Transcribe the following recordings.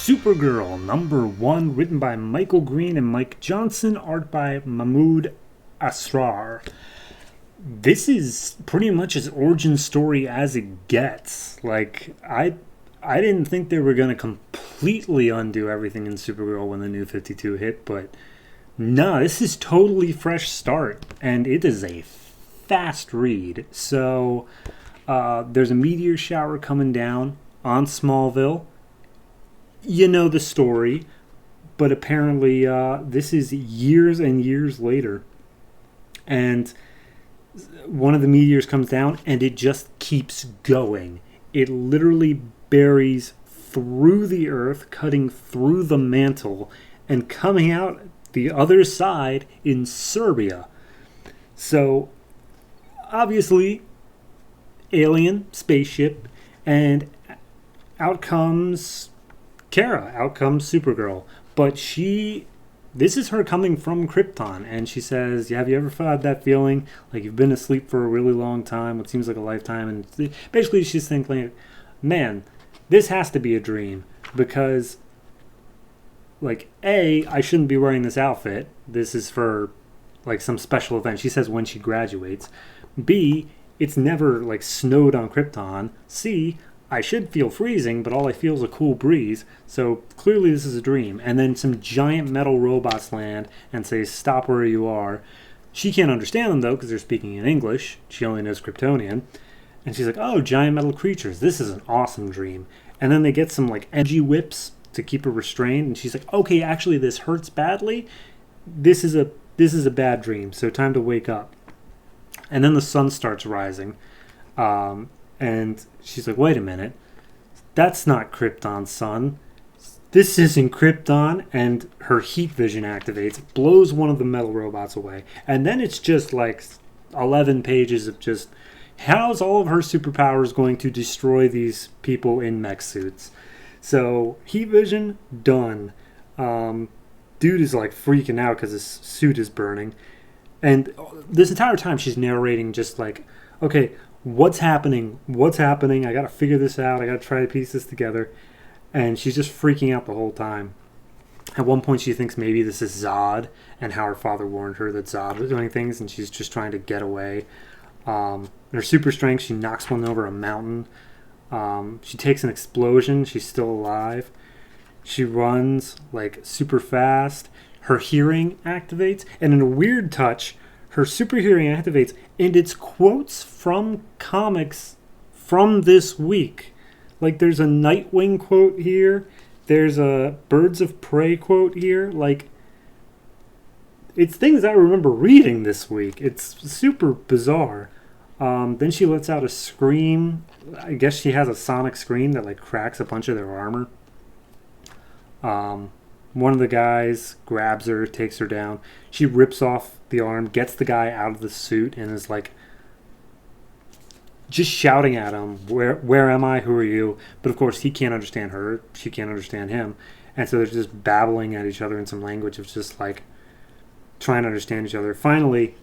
Supergirl #1, written by Michael Green and Mike Johnson, art by Mahmoud Asrar. This is pretty much as origin story as it gets. I didn't think they were going to completely undo everything in Supergirl when the new 52 hit, but no, this is totally fresh start, and it is a fast read. So there's a meteor shower coming down on Smallville. You know the story, but apparently this is years and years later. And one of the meteors comes down, and it just keeps going. It literally buries through the earth, cutting through the mantle, and coming out the other side in Serbia. So, obviously, alien, spaceship, and out comes Kara, out comes Supergirl. But this is her coming from Krypton, and she says, have you ever had that feeling like you've been asleep for a really long time, what seems like a lifetime? And basically she's thinking, man, this has to be a dream, because A, I shouldn't be wearing this outfit. This is for some special event. She says when she graduates. B, it's never snowed on Krypton. C, I should feel freezing, but all I feel is a cool breeze. So clearly this is a dream. And then some giant metal robots land and say, stop where you are. She can't understand them, though, because they're speaking in English. She only knows Kryptonian. And she's like, oh, giant metal creatures. This is an awesome dream. And then they get some edgy whips to keep her restrained. And she's like, okay, actually this hurts badly. This is a bad dream. So time to wake up. And then the sun starts rising. And she's like, wait a minute. That's not Krypton's sun. This isn't Krypton. And her heat vision activates, blows one of the metal robots away. And then it's just 11 pages of just how's all of her superpowers going to destroy these people in mech suits. So, heat vision, done. Dude is freaking out because his suit is burning. And this entire time she's narrating just okay, what's happening? I gotta figure this out. I gotta try to piece this together. And she's just freaking out the whole time. At one point she thinks maybe this is Zod, and how her father warned her that Zod was doing things, and she's just trying to get away. In her super strength, she knocks one over a mountain. She takes an explosion. She's still alive. She runs super fast. Her hearing activates, and in a weird touch, her super hearing activates, and it's quotes from comics from this week. There's a Nightwing quote here. There's a Birds of Prey quote here. It's things I remember reading this week. It's super bizarre. Then she lets out a scream. I guess she has a sonic scream that cracks a bunch of their armor. One of the guys grabs her, takes her down. She rips off the arm, gets the guy out of the suit, and is just shouting at him, where am I? Who are you? But of course he can't understand her. She can't understand him. And so they're just babbling at each other in some language of just trying to understand each other. Finally,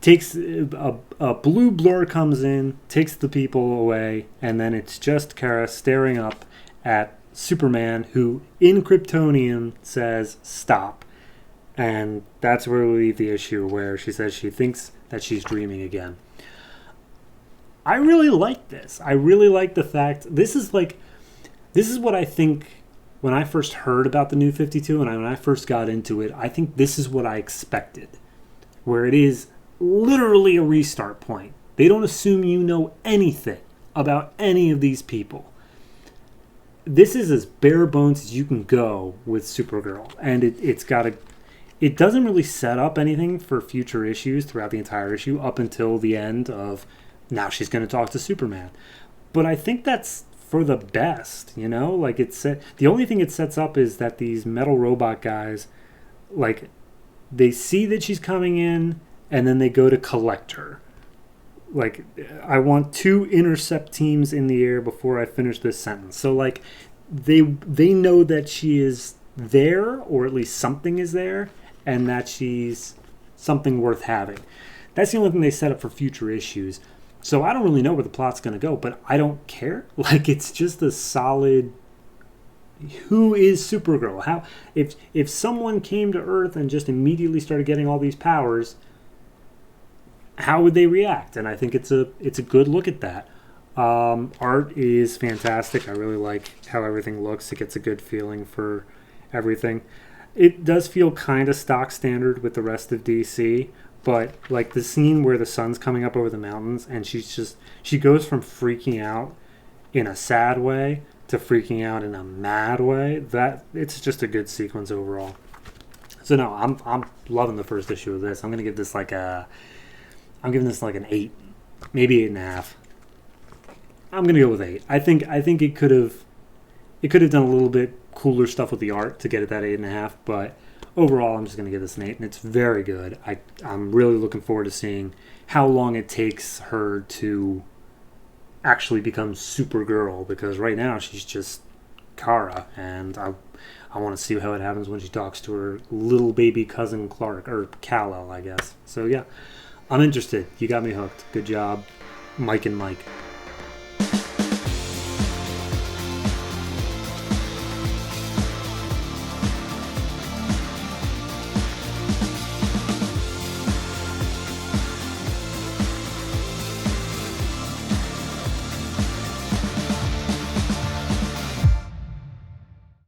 takes a blue blur comes in, takes the people away, and then it's just Kara staring up at Superman, who in Kryptonian says stop. And that's where we leave the issue, where she says she thinks that she's dreaming again. I really like this. I really like the fact this is what I think when I first heard about the new 52 and when I first got into it. I think this is what I expected, where it is literally a restart point. They don't assume you know anything about any of these people. This is as bare bones as you can go with Supergirl, and it doesn't really set up anything for future issues throughout the entire issue up until the end of now she's going to talk to Superman. But I think that's for the best, the only thing it sets up is that these metal robot guys, they see that she's coming in, and then they go to collect her. I want 2 intercept teams in the air before I finish this sentence. So they know that she is there, or at least something is there, and that she's something worth having. That's the only thing they set up for future issues. So I don't really know where the plot's going to go, but I don't care. It's just a solid who is Supergirl? How if someone came to Earth and just immediately started getting all these powers, how would they react? And I think it's a good look at that. Art is fantastic. I really like how everything looks. It gets a good feeling for everything. It does feel kind of stock standard with the rest of DC, but like the scene where the sun's coming up over the mountains and she goes from freaking out in a sad way to freaking out in a mad way. That it's just a good sequence overall. So no, I'm loving the first issue of this. I'm gonna give this like I'm giving this like an 8, maybe 8.5. I'm gonna go with 8. I think it could have done a little bit cooler stuff with the art to get it that 8.5, but overall I'm just gonna give this an 8, and it's very good. I'm really looking forward to seeing how long it takes her to actually become Supergirl, because right now she's just Kara, and I want to see how it happens when she talks to her little baby cousin Clark, or Kal-El, I guess. So yeah, I'm interested. You got me hooked. Good job, Mike and Mike.